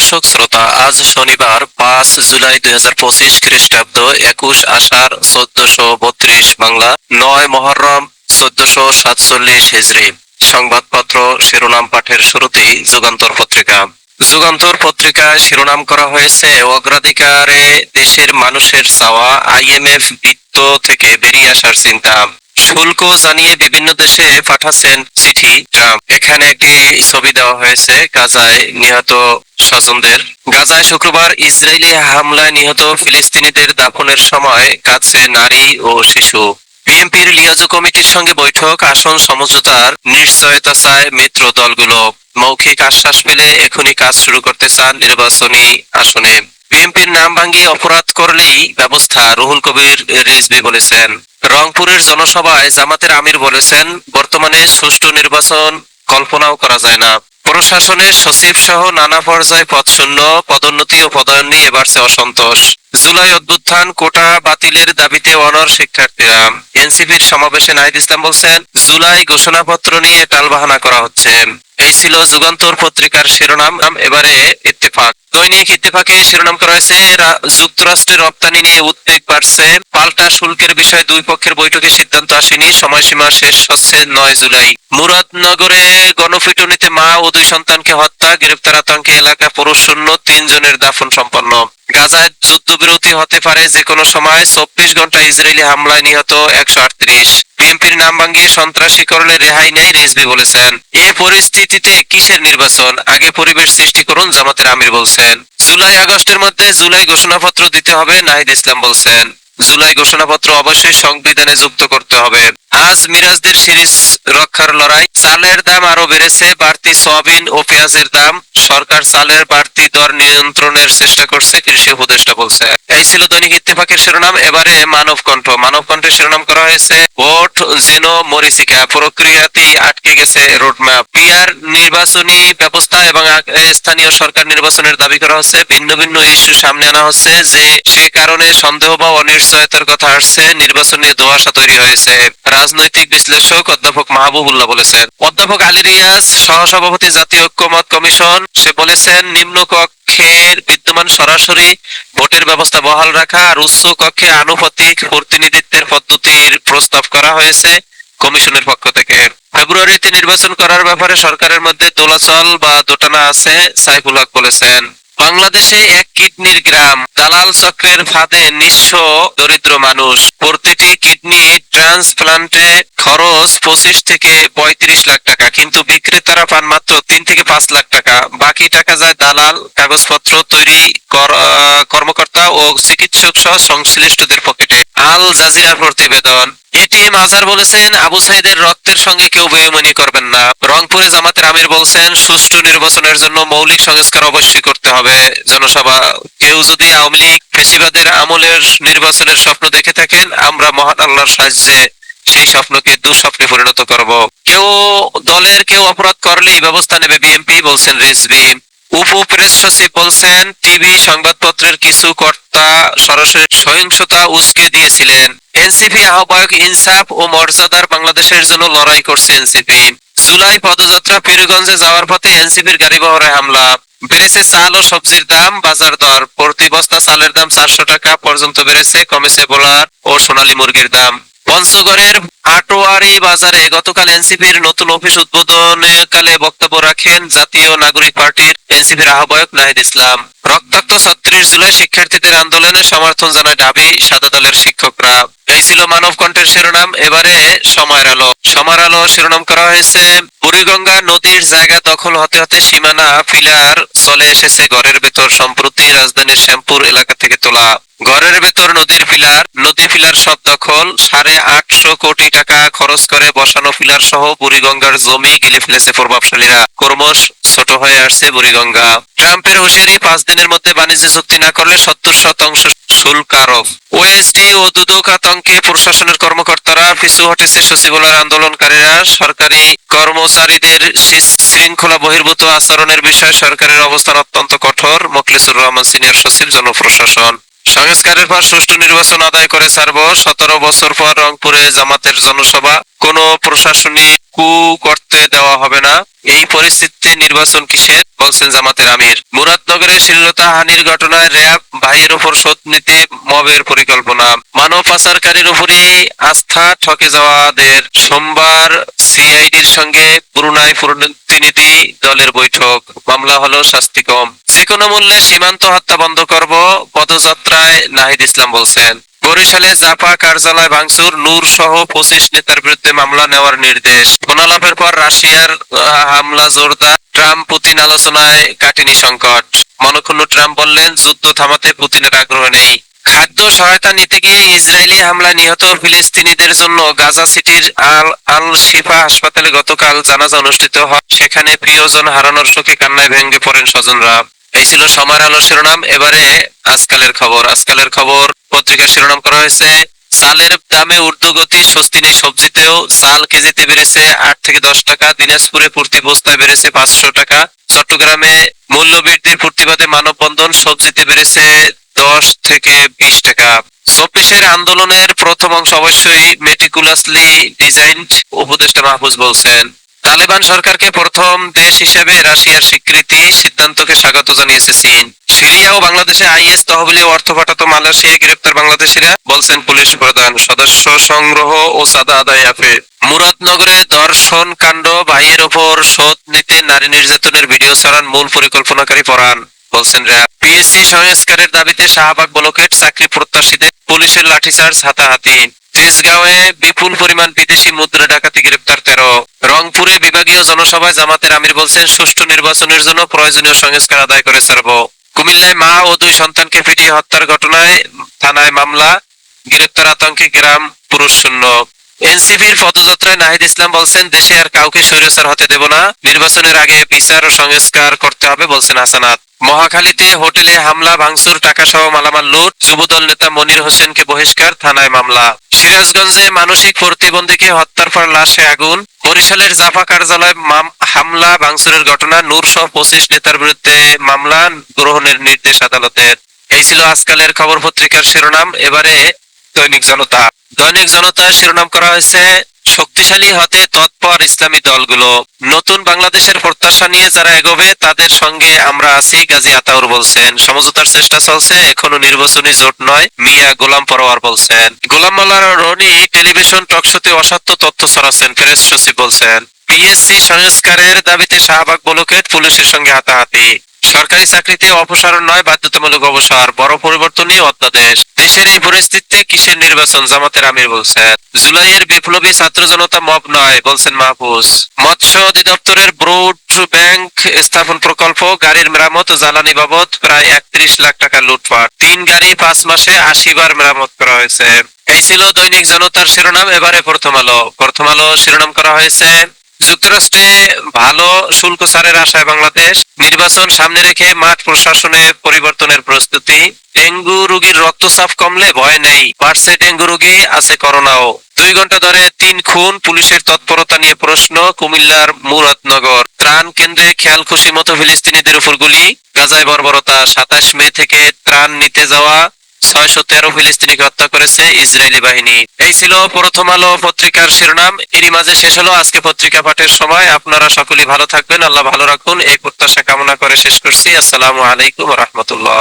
দর্শক শ্রোতা, আজ শনিবার 5 জুলাই 2025 খ্রিস্টাব্দ, 21 আষাঢ় 1432 বাংলা, 9 মহররম 1447 হিজরি। সংবাদপত্র শিরোনাম পাঠের শুরুতেই যুগান্তর পত্রিকা। যুগান্তর পত্রিকায় শিরোনাম করা হয়েছে, অগ্রাধিকারে দেশের মানুষের চাওয়া, IMF বিত্ত থেকে বেরিয়ে আসার চিন্তা। শুল্ক জানিয়ে বিভিন্ন দেশে পাঠাচ্ছেন চিঠি ট্রাম্প। এখানে একটি ছবি দেওয়া হয়েছে গাজায় নিহত স্বজনদের। গাজায় শুক্রবার ইসরায়েলি হামলায় নিহত ফিলিস্তিনিদের দাফনের সময় কাছে নারী ও শিশু। বিএনপির লিয়াজো কমিটির সঙ্গে বৈঠক, আসন সমঝোতার নিশ্চয়তা চায় মিত্র দলগুলো। মৌখিক আশ্বাস পেলে এখনই কাজ শুরু করতে চান নির্বাচনী আসনে। বিএনপির নাম ভাঙিয়ে অপরাধ করলেই ব্যবস্থা, রুহুল কবির রিজভী বলেছেন। রংপুরের জনসভায় জামাতের আমির বলেছেন, বর্তমানে সুষ্ঠু নির্বাচন কল্পনাও করা যায় না। প্রশাসনের সচিব সহ নানা পর্যায়ে পদ শূন্য, পদোন্নতি ও পদায়ন নিয়ে বাড়ছে অসন্তোষ। জুলাই অভ্যুত্থান কোটা বাতিলের দাবিতে অনড় শিক্ষার্থীরা। এনসিপির সমাবেশে নাহিদ ইসলাম বলছেন, জুলাই ঘোষণাপত্র নিয়ে টালবাহানা করা হচ্ছে। এই ছিল যুগান্তর পত্রিকার শিরোনাম। এবারে ইত্তেফাক। দৈনিক ইত্তেফাকে শিরোনাম করা হয়েছে, যুক্তরাষ্ট্রের রপ্তানি নিয়ে উদ্বেগ বাড়ছে, পাল্টা শুল্কের বিষয়ে দুই পক্ষের বৈঠকে সিদ্ধান্ত আসেনি, সময়সীমা শেষ হচ্ছে 9 জুলাই। মুরাদনগরে গণপিটুনিতে মা ও 2 সন্তানকে হত্যা, গ্রেপ্তার আতঙ্কে এলাকা পুরুষ শূন্য, 3 জনের দাফন সম্পন্ন। গাজায় যুদ্ধবিরতি হতে পারে যে কোনো সময়, 24 ঘন্টা ইসরায়েলি হামলায় নিহত 138। বিএনপির নাম ভাঙিয়ে সন্ত্রাসী করলে রেহাই নেই, রিজভী বলেছেন। এ পরিস্থিতিতে কিসের নির্বাচন, আগে পরিবেশ সৃষ্টি করুন, জামাতের আমির বলছেন। জুলাই আগস্টের মধ্যে জুলাই ঘোষণাপত্র দিতে হবে, নাহিদ ইসলাম বলছেন। জুলাই ঘোষণাপত্র অবশ্যই সংবিধানে যুক্ত করতে হবে। আজ মিরাজদের সিরিজ রক্ষার লড়াই। চালের দাম আরো বেড়েছে, বাড়তি সয়াবিন ও পেঁয়াজের দাম। সরকার চালের বাড়তি দর নিয়ন্ত্রণের চেষ্টা করছে, কৃষি উপদেষ্টা বলছে। এই ছিল দৈনিক ইত্তেফাকের শিরোনাম। এবারে মানব কণ্ঠ। মানব কণ্ঠের শিরোনাম করা হয়েছে, ভোট যেন মরিচিকা, প্রক্রিয়াতেই আটকে গেছে রোডম্যাপ। পিআর নির্বাচনী ব্যবস্থা এবং স্থানীয় সরকার নির্বাচনের দাবি করা হচ্ছে। ভিন্ন ভিন্ন ইস্যু সামনে আনা হচ্ছে, যে সে কারণে সন্দেহ বা অনিশ্চয়তার কথা আসছে। নির্বাচন নিয়ে ধোঁয়াশা তৈরি হয়েছে, রাজনৈতিক বিশ্লেষক অধ্যাপক মাহবুবুল্লাহ বলেছেন। অধ্যাপক আলী রিয়াজ, সহসভাপতি জাতীয় ঐক্যমত কমিশন, সে বলেছেন, নিম্ন কক্ষের বিদ্যমান সরাসরি ভোটের ব্যবস্থা বহাল রাখা আর উচ্চ কক্ষে আনুপাতিক প্রতিনিধিত্বের পদ্ধতির প্রস্তাব করা হয়েছে কমিশনের পক্ষ থেকে। ফেব্রুয়ারিতে নির্বাচন করার ব্যাপারে সরকারের মধ্যে দোলাচল বা দোটানা আছে, সাইফুল হক বলেছেন। বাংলাদেশে এক কিডনির গ্রাম, দালাল চক্রের ফাঁদে নিঃস্ব দরিদ্র মানুষ। প্রতিটি কিডনি ট্রান্সপ্লান্টে খরচ 25 থেকে 35 লাখ টাকা, কিন্তু বিক্রেতারা পান মাত্র 3 থেকে 5 লাখ টাকা। বাকি টাকা যায় দালাল, কাগজপত্র তৈরি কর্মকর্তা ও চিকিৎসক সহ সংশ্লিষ্টদের পকেটে। আল জাজিরার প্রতিবেদন। এটিএম আজহার বলেছেন, আবু সাইদের রক্তের সঙ্গে কেউ বেইমানি করবেন না। রংপুরে জামাতের আমির বলছেন, সুষ্ঠু নির্বাচনের জন্য মৌলিক সংস্কার অবশ্যই করতে হবে। জনসভা। কেউ যদি আওয়ামী লীগ ফ্যাসিবাদের আমলের নির্বাচনের স্বপ্ন দেখে থাকেন, আমরা মহান আল্লাহর সাহায্যে সেই স্বপ্নকে দুঃস্বপ্নে পরিণত করব। দলের কেউ অপরাধ করলেই ব্যবস্থা নেবে বিএনপি, বলছেন রিজভী। উপপ্রেস সচিব বলছেন, টিভি সংবাদপত্রের কিছু কর্তা সরাসরি সহিংসতা উস্কে দিয়েছিলেন। এনসিপি আহ্বায়ক, ইনসাফ ও মর্যাদার বাংলাদেশের জন্য লড়াই করছে এনসিপি। জুলাই পদযাত্রা, পীরগঞ্জে যাওয়ার পথে এনসিপির গাড়িবহরে হামলা। বেড়েছে চাল ও সবজির দাম, বাজার দর। প্রতি বস্তা চালের দাম 400 টাকা পর্যন্ত বেড়েছে, কমেছে ব্রয়লার ও সোনালী মুরগির দাম। পঞ্চগড়ের আটোয়ারি বাজারে গতকাল এনসিপির নতুন অফিস উদ্বোধনকালে বক্তব্য রাখেন জাতীয় নাগরিক পার্টির এনসিপির আহ্বায়ক নাহিদ ইসলাম। রক্তাক্ত 36 জুলাই শিক্ষার্থীদের আন্দোলনে সমর্থন জানায় ঢাবি সাদা দলের শিক্ষকরা। এই ছিল মানব কণ্ঠের শিরোনাম। এবারে সময়ের আলো। সময়ের আলো শিরোনাম করা হয়েছে, বুড়িগঙ্গা নদীর জায়গা দখল হতে হতে সীমানা পিলার চলে এসেছে ঘরের ভেতর। সম্প্রতি রাজধানীর শ্যামপুর এলাকা থেকে তোলা ঘরের ভেতর নদীর পিলার। নদী পিলার সব দখল। 850 কোটি টাকা খরচ করে বসানো পিলার সহ বুড়িগঙ্গার জমি গিলে ফেলেছে প্রভাবশালীরা। ক্রমশ ছোট হয়ে আসছে বুড়িগঙ্গা। ট্রাম্পের হুঁশিয়ারি, 5 দিনের মধ্যে বাণিজ্য চুক্তি না করলে 70% শুল্ক আরোপ। ওএসডি ও দুদক আতঙ্কে প্রশাসনের কর্মকর্তারা পিছু হটেছে সচিবালয়ের আন্দোলনকারীরা। সরকারি কর্মচারীদের শৃঙ্খলা বহির্ভূত আচরণের বিষয়ে সরকারের অবস্থান অত্যন্ত কঠোর। মোখলেসুর রহমান, সিনিয়র সচিব, জনপ্রশাসন। সংস্কারের পর সুষ্ঠু নির্বাচন আদায় করে ছাড়ব। 17 বছর পর রংপুরে জামাতের জনসভা। কোনো প্রশাসনিক কু করতে দেওয়া হবে না। এই পরিস্থিতিতে নির্বাচন কিসের? বলছেন জামাতের আমির। মুরাদনগরে শ্লীলতাহানির ঘটনায় র্যাব ভাইয়ের উপর শোধ নিতে মবের পরিকল্পনা। মানব পাচারকারীর উপরই আস্থা ঠকে যাওয়াদের। সোমবার সিআইডির সঙ্গে ব্রুনাই প্রতিনিধি দলের বৈঠক। মামলা হলো শাস্তি কম। যে কোনো মূল্যে সীমান্ত হত্যা বন্ধ করব, পদযাত্রায় নাহিদ ইসলাম বলছেন। বরিশালে জাপা কার্যালয় ভাঙচুর, নূর সহ 25 নেতার বিরুদ্ধে মামলা নেওয়ার নির্দেশ। ফোনালাপের পর রাশিয়ার হামলা জোরদার। ট্রাম্প পুতিন আলোচনায় কাটেনি সংকট। মনক্ষুণ্ণ ট্রাম্প বললেন, যুদ্ধ থামাতে পুতিনের আগ্রহ নেই। খাদ্য সহায়তা নিতে গিয়ে ইসরায়েলি হামলায় নিহত ফিলিস্তিনিদের জন্য গাজা সিটির আল শিফা হাসপাতালে গতকাল জানাজা অনুষ্ঠিত হয়। সেখানে প্রিয়জন হারানোর শোকে কান্নায় ভেঙে পড়েন স্বজনরা। এই ছিল সময়ের আলোর শিরোনাম। এবারে আজকালের খবর। আজকালের খবর পত্রিকার শিরোনাম করা হয়েছে, চালের দামে ঊর্ধ্বগতি, স্বস্তি নেই সবজিতেও। চাল কেজিতে বেড়েছে 8 থেকে 10 টাকা। দিনাজপুরে প্রতি বস্তায় বেড়েছে 500 টাকা। চট্টগ্রামে মূল্য বৃদ্ধির প্রতিবাদে মানববন্ধন, সবজিতে বেড়েছে 10 থেকে 20 টাকা। 24-এর আন্দোলনের প্রথম অংশ অবশ্যই মেটিকুলাসলি ডিজাইনড, উপদেষ্টা মাহফুজ বলছেন। তালেবান সরকারকে প্রথম দেশ হিসেবে রাশিয়ার স্বীকৃতি, সিদ্ধান্তকে স্বাগত জানিয়েছে চীন। সিরিয়া ও বাংলাদেশে আইএস তহবিলে অর্থ পাঠাতো মালয়েশিয়ায় গ্রেপ্তার বাংলাদেশিরা, বলছেন পুলিশ প্রধান। সদস্য সংগ্রহ ও চাঁদা আদায় অ্যাপে। মুরাদনগরে ধর্ষণ কাণ্ড, ভাইয়ের ওপর শোধ নিতে নারী নির্যাতনের ভিডিও ছাড়ান মূল পরিকল্পনাকারী পরাণ, বলছেন র্যাব। পিএসসি সংস্কারের দাবিতে শাহবাগ ব্লকেট, চাকরি প্রত্যাশীদের পুলিশের লাঠিচার্জ, হাতাহাতি। তেজগাঁওয়ে বিপুল পরিমাণ বিদেশি মুদ্রা ডাকাতি, গ্রেপ্তার 13। রংপুরে বিভাগীয় জনসভায় জামাতের আমির বলছেন, সুষ্ঠু নির্বাচনের জন্য প্রয়োজনীয় সংস্কার আদায় করে ছাড়ব। কুমিল্লায় মা ও 2 সন্তানকে পিটিয়ে হত্যার ঘটনায় থানায় মামলা, গ্রেপ্তার আতঙ্কে গ্রাম পুরুষ শূন্য। এনসিপির পদযাত্রায় নাহিদ ইসলাম বলছেন, দেশে আর কাউকে স্বৈরাচার হতে দেব না, নির্বাচনের আগে বিচার ও সংস্কার করতে হবে, বলছেন হাসানাত। মহাখালীতে হোটেলে হামলা, ভাঙচুর, টাকা সহ মালামাল লুট, যুবদল নেতা মনির হোসেনকে বহিষ্কার, থানায় মামলা। সিরাজগঞ্জে মানসিক প্রতিবন্ধীকে হত্যার পর লাশে আগুন। বরিশালের জাপা কার্যালয় হামলা, ভাঙচুরের ঘটনা, নূর সহ 25 নেতার বিরুদ্ধে মামলা গ্রহণের নির্দেশ আদালতের। এই ছিল আজকালের খবর পত্রিকার শিরোনাম। এবারে দৈনিক জনতা। দৈনিক জনতার শিরোনাম করা হয়েছে, শক্তিশালী হতে তৎপর ইসলামী দলগুলো, নতুন বাংলাদেশের প্রত্যাশা নিয়ে যারা এগোবে তাদের সঙ্গে আমরা আছি, গাজী আতাউর বলছেন। সমঝোতার চেষ্টা চলছে, এখনো নির্বাচনী জোট নয়, মিয়া গোলাম পরোয়ার বলছেন। গোলাম মোল্লা রনি টেলিভিশন টকশোতে অসত্য তথ্য ছড়াচ্ছেন, প্রেস সচিব বলছেন। পিএসসি সংস্কারের দাবিতে শাহবাগ ব্লকেট, পুলিশের সঙ্গে হাতাহাতি। সরকারি চাকরিতে অপসারণ নয়, বাধ্যতামূলক অবসর, বড় পরিবর্তনই অধ্যাদেশ। দেশের এই পরিস্থিতিতে কিসের নির্বাচন, জামাতের আমির বলছেন। জুলাইয়ের বিপ্লবী ছাত্র জনতা মব নয়, বলছেন মাহফুজ। মৎস্য অধিদপ্তরের ব্রুড ব্যাংক স্থাপন প্রকল্প, গাড়ির মেরামত, জ্বালানি বাবদ প্রায় 31 লাখ টাকা লুটপাট। 3 গাড়ি 5 মাসে 80 বার মেরামত করা হয়েছে। এই ছিল দৈনিক জনতার শিরোনাম। এবারে প্রথম আলো। প্রথম আলো শিরোনাম করা হয়েছে, যুক্তরাষ্ট্রে ভালো শুল্ক ছাড়ের আশায় বাংলাদেশ, নির্বাচন সামনে রেখে মাঠ প্রশাসনে পরিবর্তনের প্রস্তুতি। ডেঙ্গু রোগীর রক্তচাপ কমলে ভয় নেই, বাড়ছে ডেঙ্গু রোগী, আছে করোনাও। 2 ঘন্টা ধরে 3 খুন, পুলিশের তৎপরতা নিয়ে প্রশ্ন। কুমিল্লার মুরাদনগর ত্রাণ কেন্দ্রে খেয়াল খুশি মতো ফিলিস্তিনিদের উপর গুলি, গাজায় বর্বরতা। 27 মে থেকে ত্রাণ নিতে যাওয়া 613 ফিলিস্তিনিকে হত্যা করেছে ইসরায়েলি বাহিনী। এই ছিল প্রথম আলো পত্রিকার শিরোনাম। এরই মাঝে শেষ হলো আজকে পত্রিকা পাঠের সময়। আপনারা সকলেই ভালো থাকবেন, আল্লাহ ভালো রাখুন, এই প্রত্যাশা কামনা করে শেষ করছি। আসসালামু আলাইকুম ওয়া রাহমাতুল্লাহ।